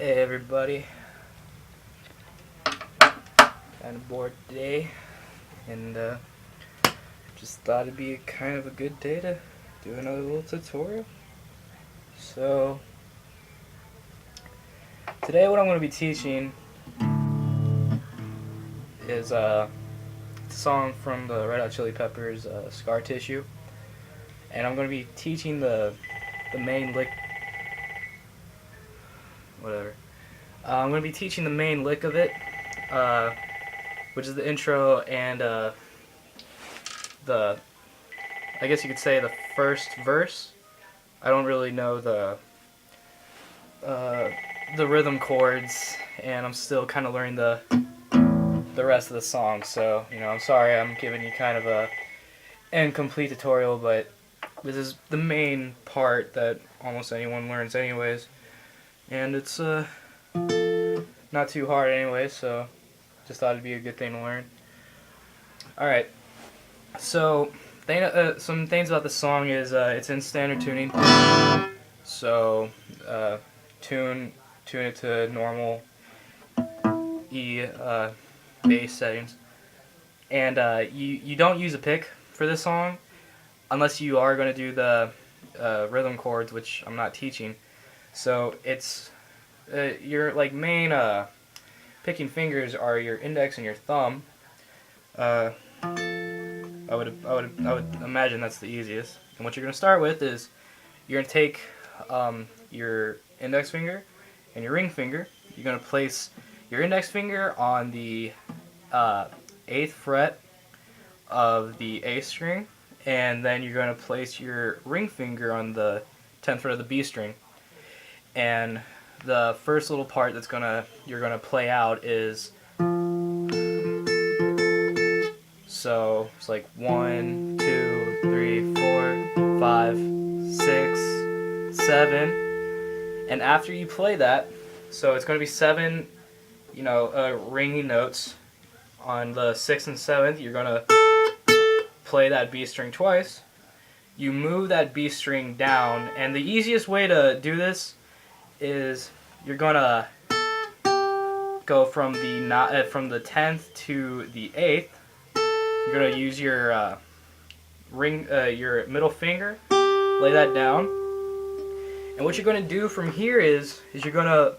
Hey everybody, kind of bored today, and just thought it'd be kind of a good day to do another little tutorial. So today what I'm going to be teaching is it's a song from the Red Hot Chili Peppers, Scar Tissue, and I'm going to be teaching the main lick. Whatever. I'm going to be teaching the main lick of it, which is the intro and the, I guess you could say, the first verse. I don't really know the rhythm chords, and I'm still kind of learning the rest of the song. So I'm sorry I'm giving you kind of a incomplete tutorial, but this is the main part that almost anyone learns anyways, and it's not too hard anyway, so just thought it'd be a good thing to learn. Alright, so some things about the song is it's in standard tuning, so tune it to normal E bass settings, and you don't use a pick for this song unless you are going to do the rhythm chords, which I'm not teaching. So it's your main picking fingers are your index and your thumb. I would imagine that's the easiest. And what you're going to start with is you're going to take your index finger and your ring finger. You're going to place your index finger on the 8th fret of the A string, and then you're going to place your ring finger on the 10th fret of the B string. And the first little part you're gonna play out is, so it's like 1, 2, 3, 4, 5, 6, 7, and after you play that, so it's gonna be 7, ringing notes. On the 6th and 7th, you're gonna play that B string twice. You move that B string down, and the easiest way to do this is you're gonna go from the 10th to the 8th. You're gonna use your your middle finger, lay that down, and what you're gonna do from here is you're gonna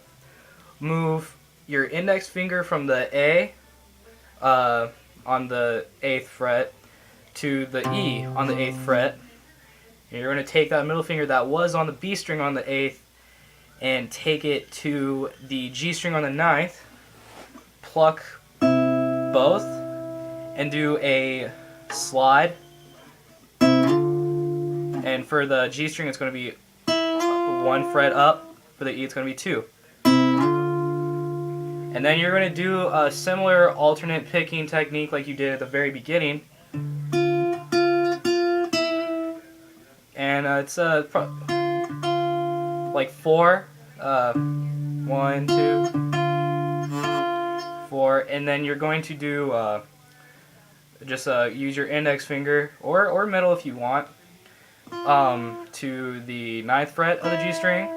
move your index finger from the A on the 8th fret to the E on the 8th fret. And you're gonna take that middle finger that was on the B string on the 8th and take it to the G string on the 9th, pluck both, and do a slide. And for the G string, it's going to be 1 fret up. For the E, it's going to be 2. And then you're going to do a similar alternate picking technique like you did at the very beginning. And it's like 4, 1, 2, 4, and then you're going to do just use your index finger or middle if you want to the 9th fret of the G string,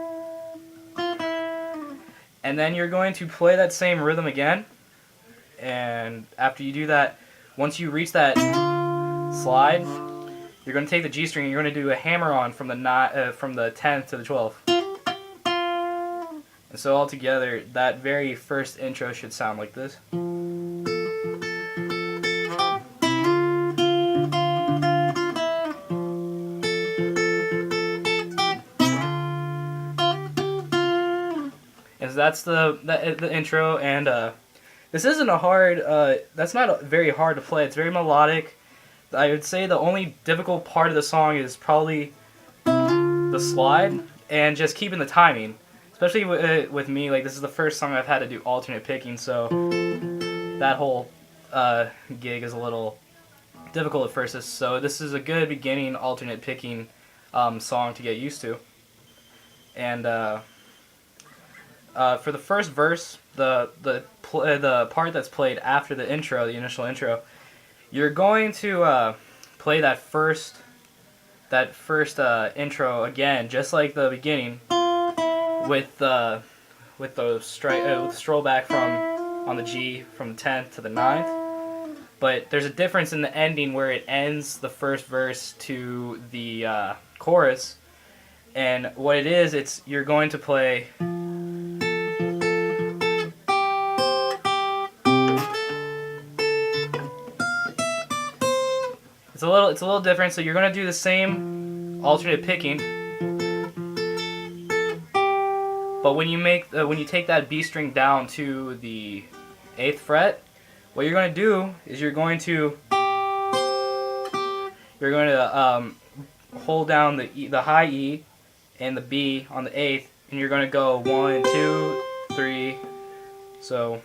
and then you're going to play that same rhythm again. And after you do that, once you reach that slide, you're going to take the G string and you're going to do a hammer on from the 10th to the 12th. And so altogether, that very first intro should sound like this. And so that's the intro, and this isn't a hard, that's not very hard to play. It's very melodic. I would say the only difficult part of the song is probably the slide and just keeping the timing. Especially with me, this is the first song I've had to do alternate picking, so that whole gig is a little difficult at first. So this is a good beginning alternate picking song to get used to. And for the first verse, the part that's played after the intro, the initial intro, you're going to play that first intro again, just like the beginning, with with the stroll back from on the G from the 10th to the 9th. But there's a difference in the ending where it ends the first verse to the chorus. And what it is, it's you're going to play. It's a little different. So you're going to do the same alternate picking, but when you take that B string down to the 8th fret, what you're going to do is you're going to hold down the high E and the B on the 8th, and you're going to go 1, 2, 3. So.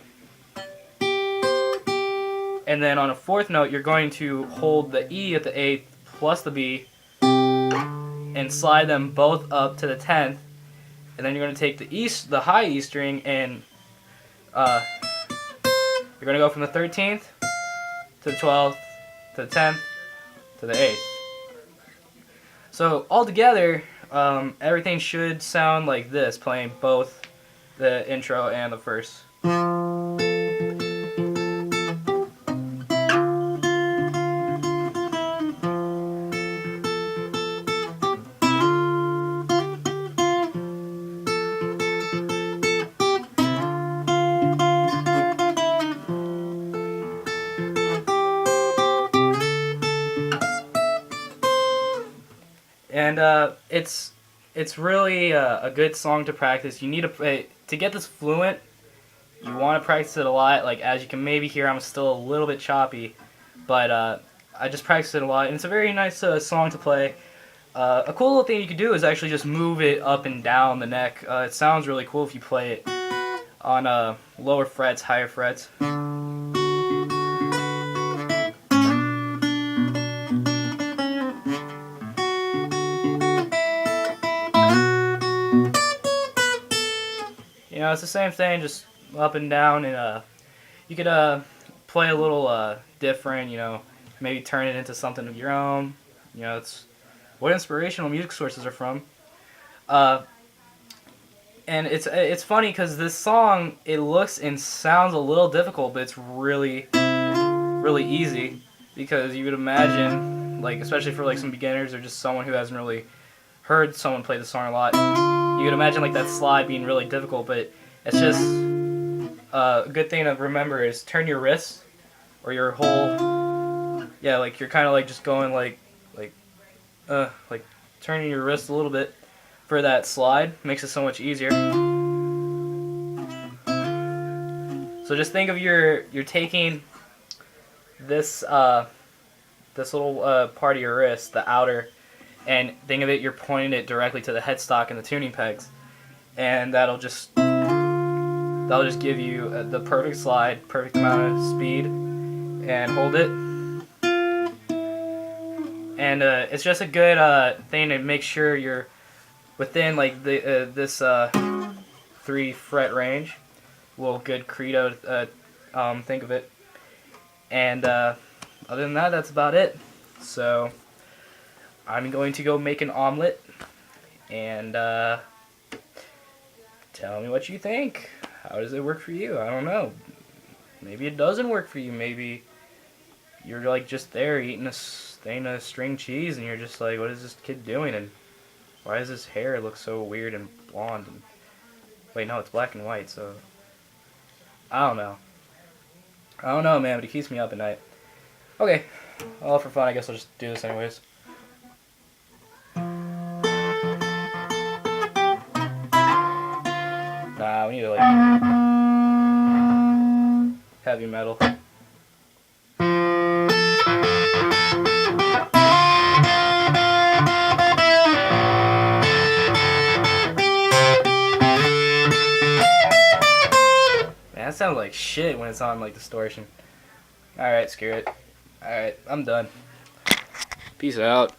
And then on a 4th note, you're going to hold the E at the 8th plus the B and slide them both up to the 10th. And then you're going to take the high E string, and you're going to go from the 13th to the 12th to the 10th to the 8th. So altogether, everything should sound like this, playing both the intro and the verse. And it's really a good song to practice. You need to get this fluent. You want to practice it a lot. Like, as you can maybe hear, I'm still a little bit choppy, but I just practice it a lot, and it's a very nice song to play. A cool little thing you could do is actually just move it up and down the neck. It sounds really cool if you play it on lower frets, higher frets. You know, it's the same thing, just up and down, and you could play a little different, you know, maybe turn it into something of your own. You know, it's what inspirational music sources are from. And it's funny because this song, it looks and sounds a little difficult, but it's really, really easy, because you would imagine, like, especially for like some beginners or just someone who hasn't really heard someone play the song a lot, you could imagine like that slide being really difficult, but it's just a good thing to remember is turn your wrists or your whole, yeah, like you're kind of like just going like turning your wrist a little bit for that slide makes it so much easier. So just think of you're taking this this little part of your wrist, the outer, and think of it, you're pointing it directly to the headstock and the tuning pegs, and that'll just give you the perfect slide, perfect amount of speed, and hold it. And it's just a good thing to make sure you're within like this 3 fret range. A little good credo, think of it. And other than that, that's about it. So I'm going to go make an omelet, and tell me what you think. How does it work for you? I don't know. Maybe it doesn't work for you. Maybe you're like just there eating a thing of string cheese, and you're just like, what is this kid doing? And why does his hair look so weird and blonde? And wait, no, it's black and white. So I don't know. I don't know, man, but it keeps me up at night. Okay, well, for fun, I guess I'll just do this anyways. Nah, we need to like heavy metal. Man, that sounds like shit when it's on like distortion. Alright, screw it. Alright, I'm done. Peace out.